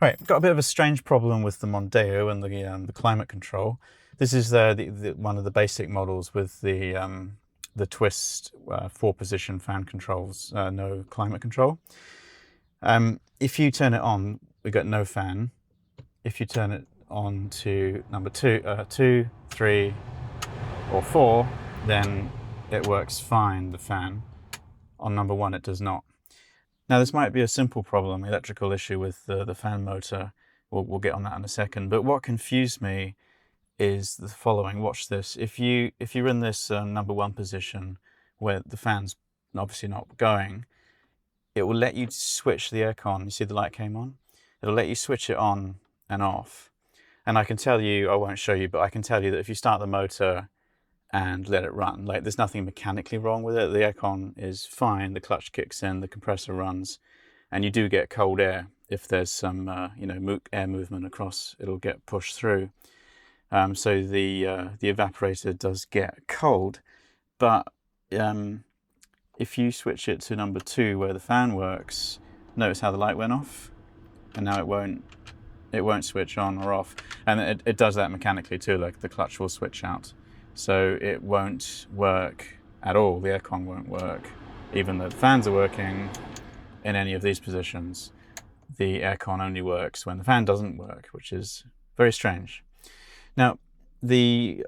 Right, got a bit of a strange problem with the Mondeo and the climate control. This is one of the basic models with the twist 4-position fan controls, no climate control. If you turn it on, we got no fan. If you turn it on to number 2, 3, or 4, then it works fine, the fan. On number 1, it does not. Now, this might be a simple problem, electrical issue with the fan motor. We'll get on that in a second. But what confused me is the following. Watch this. If you're in this number 1 position where the fan's obviously not going, it will let you switch the aircon. You see the light came on? It'll let you switch it on and off. And I can tell you, I won't show you, but I can tell you that if you start the motor and let it run, like there's nothing mechanically wrong with it. The aircon is fine, the clutch kicks in, the compressor runs, and you do get cold air. If there's some air movement across, it'll get pushed through. So the evaporator does get cold, but if you switch it to number 2 where the fan works, notice how the light went off, and now it won't switch on or off, and it does that mechanically too. Like the clutch will switch out. So it won't work at all. The aircon won't work. Even though the fans are working in any of these positions, the aircon only works when the fan doesn't work, which is very strange. Now, the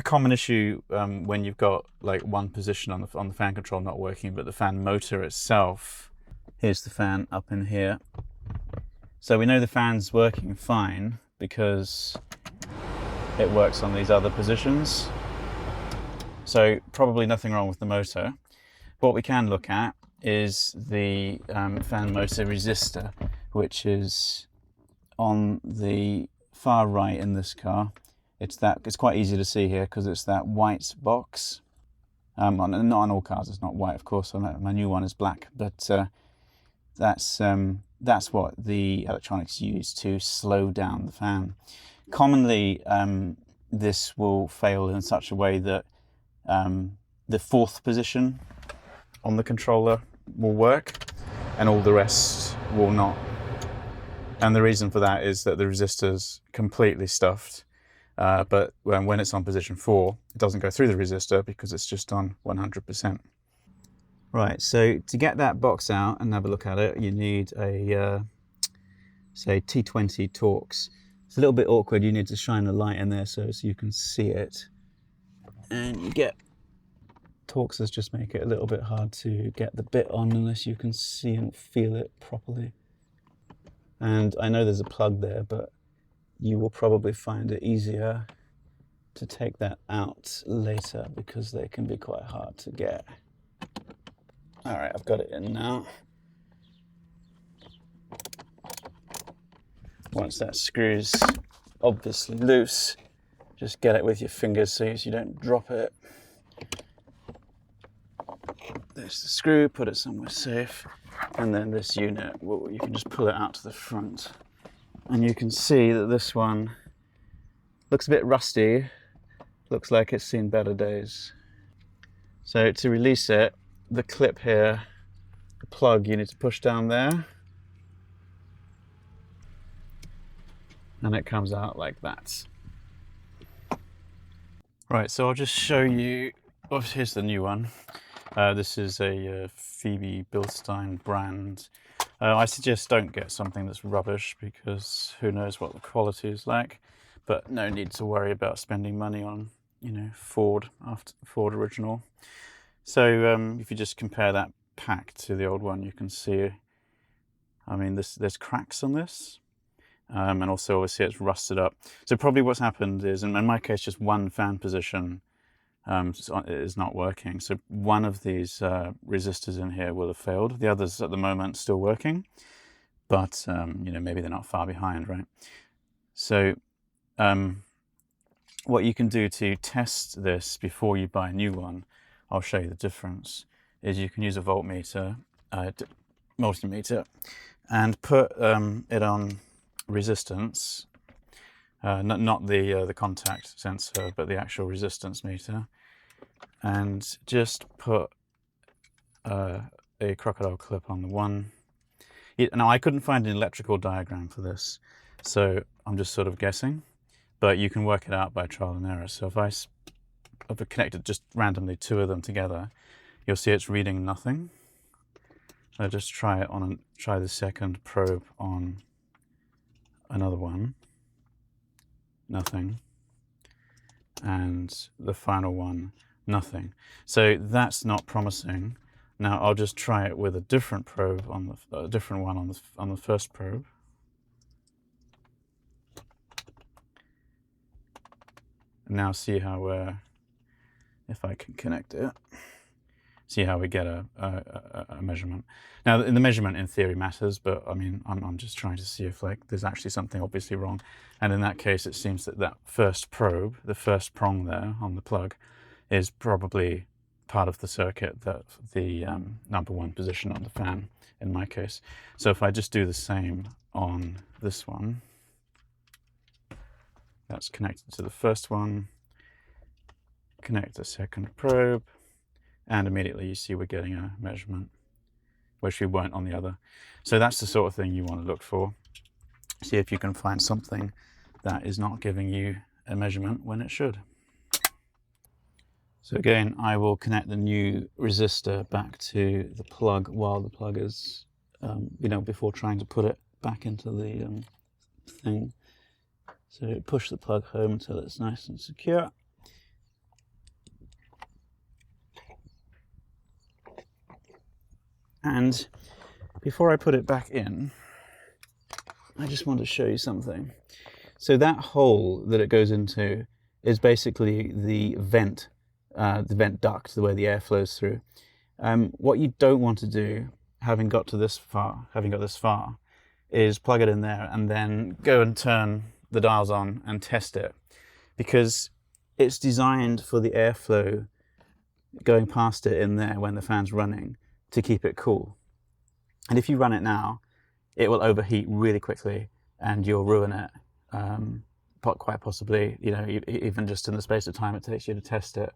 common issue when you've got like one position on the fan control not working, but the fan motor itself, here's the fan up in here. So we know the fan's working fine because it works on these other positions. So probably nothing wrong with the motor. What we can look at is the fan motor resistor, which is on the far right in this car. It's quite easy to see here because it's that white box. Not on all cars, it's not white, of course. My new one is black, but that's what the electronics use to slow down the fan. Commonly, this will fail in such a way that the 4th position on the controller will work and all the rest will not. And the reason for that is that the resistor's completely stuffed. But when it's on position 4, it doesn't go through the resistor because it's just on 100%. Right, so to get that box out and have a look at it, you need a, say, T20 Torx. It's a little bit awkward. You need to shine a light in there so you can see it. And you get Torxes just make it a little bit hard to get the bit on unless you can see and feel it properly. And I know there's a plug there, but you will probably find it easier to take that out later because they can be quite hard to get. All right, I've got it in now. Once that screw's obviously loose, just get it with your fingers so you don't drop it. There's the screw, put it somewhere safe. And then this unit, well, you can just pull it out to the front. And you can see that this one looks a bit rusty. Looks like it's seen better days. So to release it, the clip here, the plug, you need to push down there. And it comes out like that. Right, so I'll just show you, oh, here's the new one. This is a Phoebe Bilstein brand. I suggest don't get something that's rubbish because who knows what the quality is like, but no need to worry about spending money on, Ford original. So if you just compare that pack to the old one, you can see, I mean, there's cracks on this. And also obviously it's rusted up. So probably what's happened is, in my case, just one fan position is not working. So one of these resistors in here will have failed. The others at the moment still working, but maybe they're not far behind, right? So what you can do to test this before you buy a new one, I'll show you the difference, is you can use a voltmeter, multimeter, and put it on resistance, not the contact sensor, but the actual resistance meter, and just put a crocodile clip on the one. Now, I couldn't find an electrical diagram for this, so I'm just sort of guessing, but you can work it out by trial and error. So if I've connected just randomly 2 of them together, you'll see it's reading nothing. I'll just try the second probe on another one, nothing, and the final one, nothing. So that's not promising. Now I'll just try it with a different probe on a different one on the first probe. And now see how if I can connect it, see how we get a measurement. Now the measurement in theory matters, but I mean I'm just trying to see if like there's actually something obviously wrong. And in that case, it seems that first probe, the first prong there on the plug, is probably part of the circuit that the number 1 position on the fan in my case. So if I just do the same on this one, that's connected to the first one, connect the second probe, and immediately you see we're getting a measurement, which we weren't on the other. So that's the sort of thing you want to look for. See if you can find something that is not giving you a measurement when it should. So again, I will connect the new resistor back to the plug while the plug is, before trying to put it back into the thing. So push the plug home until it's nice and secure. And before I put it back in, I just want to show you something. So that hole that it goes into is basically the vent duct, the way the air flows through. What you don't want to do, having got this far, is plug it in there and then go and turn the dials on and test it, because it's designed for the airflow going past it in there when the fan's running to keep it cool. And if you run it now, it will overheat really quickly and you'll ruin it, quite possibly, even just in the space of time it takes you to test it.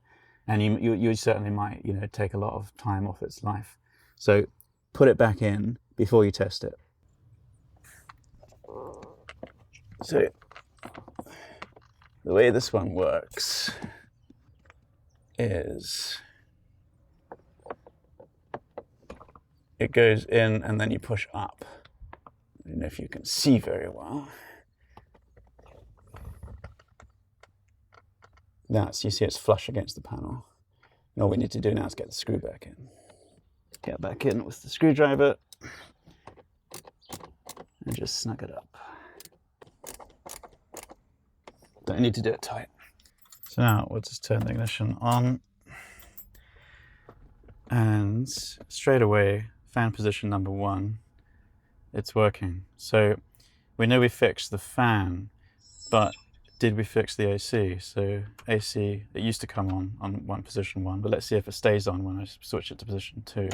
And you certainly might, take a lot of time off its life. So put it back in before you test it. So the way this one works is it goes in and then you push up. I don't know if you can see very well. You see it's flush against the panel. And all we need to do now is get the screw back in. Get back in with the screwdriver and just snug it up. Don't need to do it tight. So now we'll just turn the ignition on, and straight away, fan position number 1, it's working. So we know we fixed the fan, but did we fix the AC? So AC, it used to come on position 1, but let's see if it stays on when I switch it to position 2.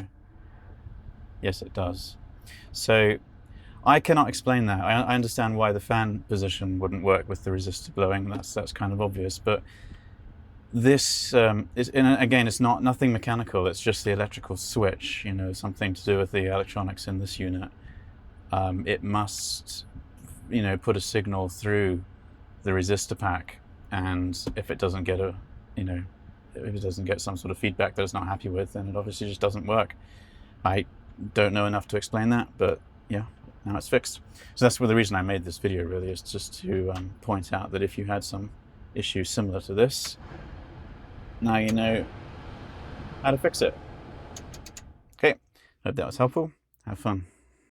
Yes, it does. So I cannot explain that. I understand why the fan position wouldn't work with the resistor blowing. That's kind of obvious, but this again, it's nothing mechanical. It's just the electrical switch. Something to do with the electronics in this unit. It must, put a signal through the resistor pack, and if it doesn't get if it doesn't get some sort of feedback that it's not happy with, then it obviously just doesn't work. I don't know enough to explain that, but yeah, now it's fixed. So that's the reason I made this video, really, is just to point out that if you had some issue similar to this, now you know how to fix it. Okay, hope that was helpful. Have fun.